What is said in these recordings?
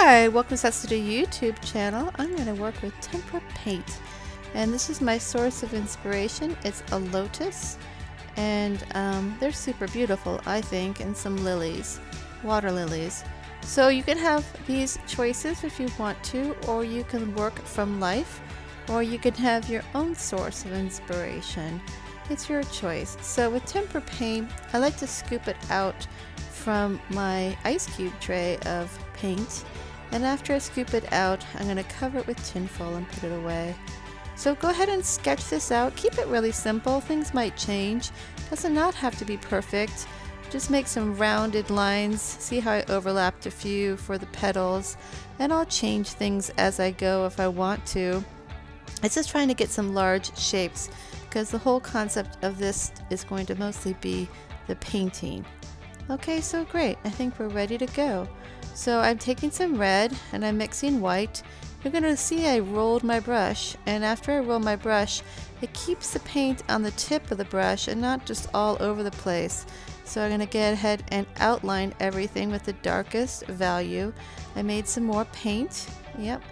Hi, welcome to the YouTube channel. I'm going to work with Tempera paint, and this is my source of inspiration. It's a lotus, and they're super beautiful, I think, and some lilies, water lilies. So you can have these choices if you want to, or you can work from life, or you can have your own source of inspiration. It's your choice. So with Tempera paint, I like to scoop it out from my ice cube tray of paint, and after I scoop it out, I'm going to cover it with tinfoil and put it away. So go ahead and sketch this out. Keep it really simple. Things might change. Does not have to be perfect. Just make some rounded lines. See how I overlapped a few for the petals, and I'll change things as I go if I want to. It's just trying to get some large shapes because the whole concept of this is going to mostly be the painting. Okay, so great. I think we're ready to go. So I'm taking some red and I'm mixing white. You're going to see I rolled my brush, and after I roll my brush, it keeps the paint on the tip of the brush and not just all over the place. So I'm going to get ahead and outline everything with the darkest value. I made some more paint. Yep.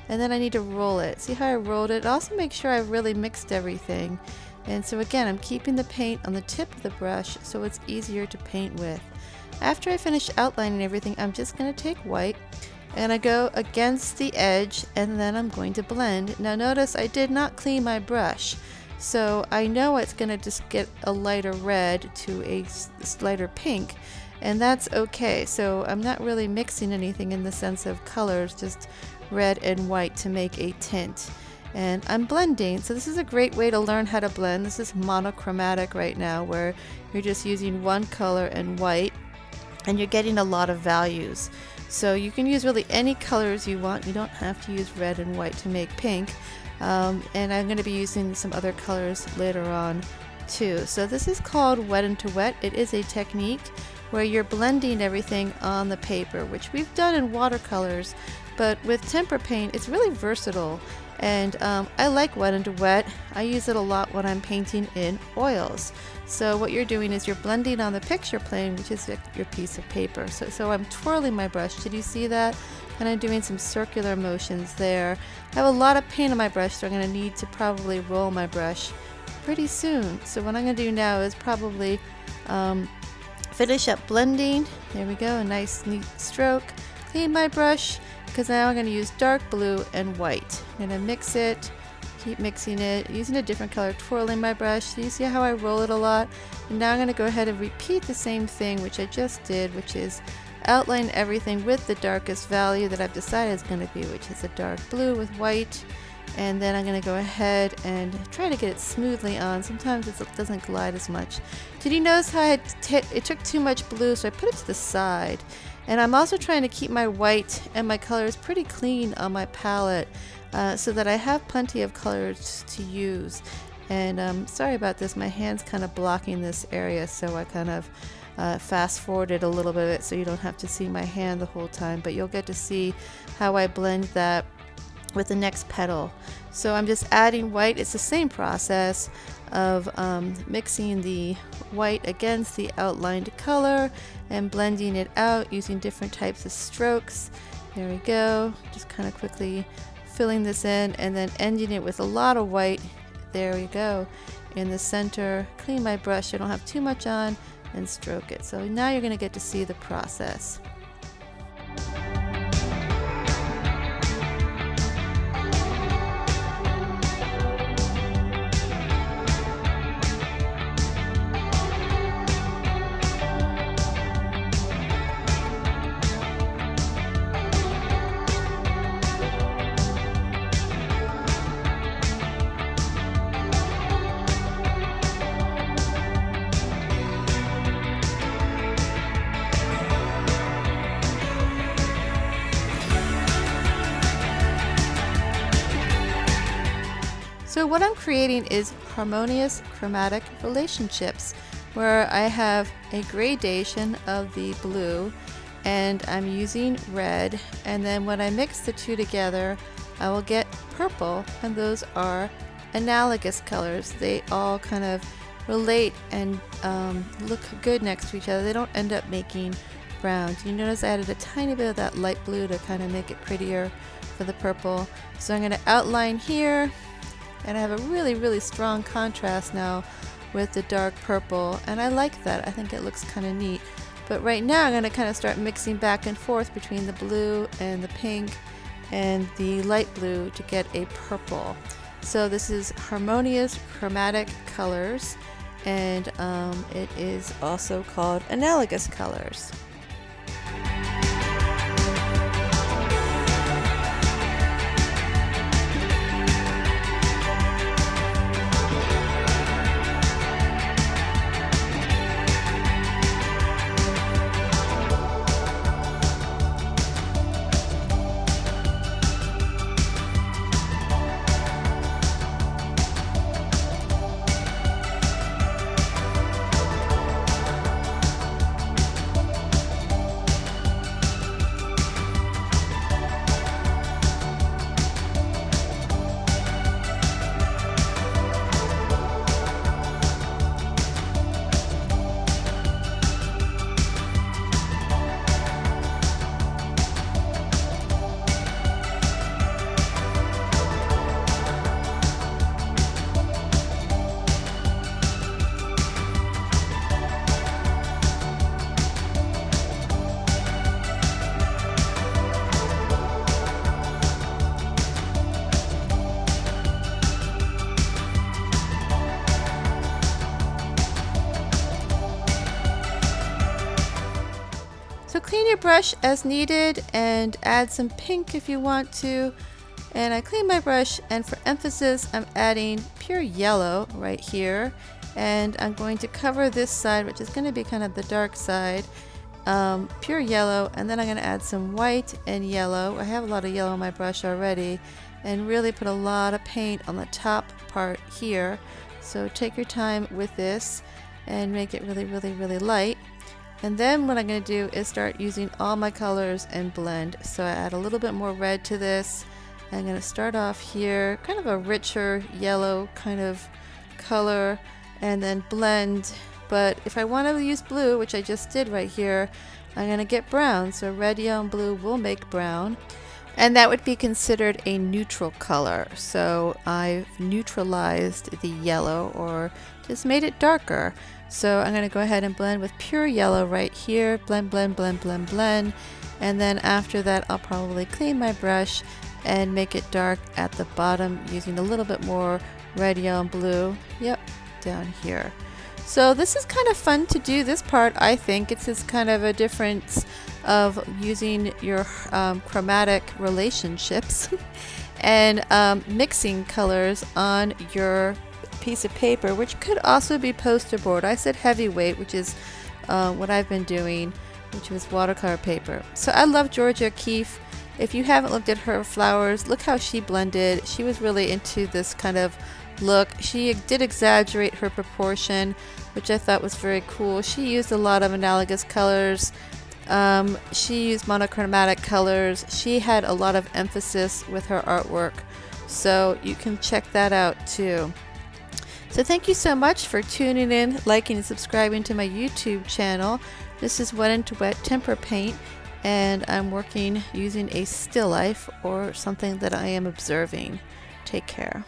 And then I need to roll it. See how I rolled it? Also make sure I've really mixed everything. And so again, I'm keeping the paint on the tip of the brush so it's easier to paint with. After I finish outlining everything, I'm just going to take white and I go against the edge, and then I'm going to blend. Now notice I did not clean my brush, so I know it's going to just get a lighter red to a lighter pink, and that's okay. So I'm not really mixing anything in the sense of colors, just red and white to make a tint. And I'm blending, so this is a great way to learn how to blend. This is monochromatic right now, where you're just using one color and white, and you're getting a lot of values. So you can use really any colors you want. You don't have to use red and white to make pink. And I'm going to be using some other colors later on too. So this is called wet into wet. It is a technique where you're blending everything on the paper, which we've done in watercolors, but with Tempera paint it's really versatile. And I like wet into wet. I use it a lot when I'm painting in oils. So what you're doing is you're blending on the picture plane, which is your piece of paper. So I'm twirling my brush. Did you see that? And I'm doing some circular motions there. I have a lot of paint on my brush, so I'm going to need to probably roll my brush pretty soon. So what I'm going to do now is probably finish up blending. There we go, a nice neat stroke. Clean my brush, because now I'm going to use dark blue and white. I'm going to mix it, keep mixing it, using a different color, twirling my brush. So you see how I roll it a lot? And now I'm going to go ahead and repeat the same thing, which I just did, which is outline everything with the darkest value that I've decided is going to be, which is a dark blue with white. And then I'm going to go ahead and try to get it smoothly on. Sometimes it doesn't glide as much. Did you notice how it took too much blue, so I put it to the side. And I'm also trying to keep my white and my colors pretty clean on my palette so that I have plenty of colors to use. And sorry about this, my hand's kind of blocking this area, so I kind of fast forwarded a little bit so you don't have to see my hand the whole time, but you'll get to see how I blend that with the next petal. So I'm just adding white. It's the same process of mixing the white against the outlined color and blending it out using different types of strokes. There we go. Just kind of quickly filling this in and then ending it with a lot of white. There we go. In the center, clean my brush so I don't have too much on, and stroke it. So now you're going to get to see the process. So what I'm creating is harmonious chromatic relationships, where I have a gradation of the blue and I'm using red, and then when I mix the two together I will get purple, and those are analogous colors. They all kind of relate and look good next to each other. They don't end up making browns. You notice I added a tiny bit of that light blue to kind of make it prettier for the purple. So I'm going to outline here, and I have a really strong contrast now with the dark purple, and I like that. I think it looks kind of neat. But right now I'm going to kind of start mixing back and forth between the blue and the pink and the light blue to get a purple. So this is Harmonious Chromatic Colors, and it is also called Analogous Colors. So clean your brush as needed and add some pink if you want to. And I clean my brush, and for emphasis I'm adding pure yellow right here, and I'm going to cover this side, which is going to be kind of the dark side, pure yellow, and then I'm going to add some white and yellow. I have a lot of yellow on my brush already, and really put a lot of paint on the top part here. So take your time with this and make it really light. And then what I'm going to do is start using all my colors and blend. So I add a little bit more red to this. I'm going to start off here, kind of a richer yellow kind of color, and then blend. But if I want to use blue, which I just did right here, I'm going to get brown. So red, yellow, and blue will make brown. And that would be considered a neutral color. So I've neutralized the yellow, or just made it darker. So I'm going to go ahead and blend with pure yellow right here. Blend. And then after that, I'll probably clean my brush and make it dark at the bottom using a little bit more red, yellow, and blue. Yep, down here. So this is kind of fun to do this part, I think. It's just kind of a difference of using your chromatic relationships and mixing colors on your piece of paper, which could also be poster board. I said heavyweight, which is what I've been doing, which was watercolor paper. So I love Georgia O'Keeffe. If you haven't looked at her flowers, look how she blended. She was really into this kind of look. She did exaggerate her proportion, which I thought was very cool. She used a lot of analogous colors. She used monochromatic colors. She had a lot of emphasis with her artwork, so you can check that out too. So thank you so much for tuning in, liking, and subscribing to my YouTube channel. This is Wet and Wet Tempera paint, and I'm working using a still life or something that I am observing. Take care.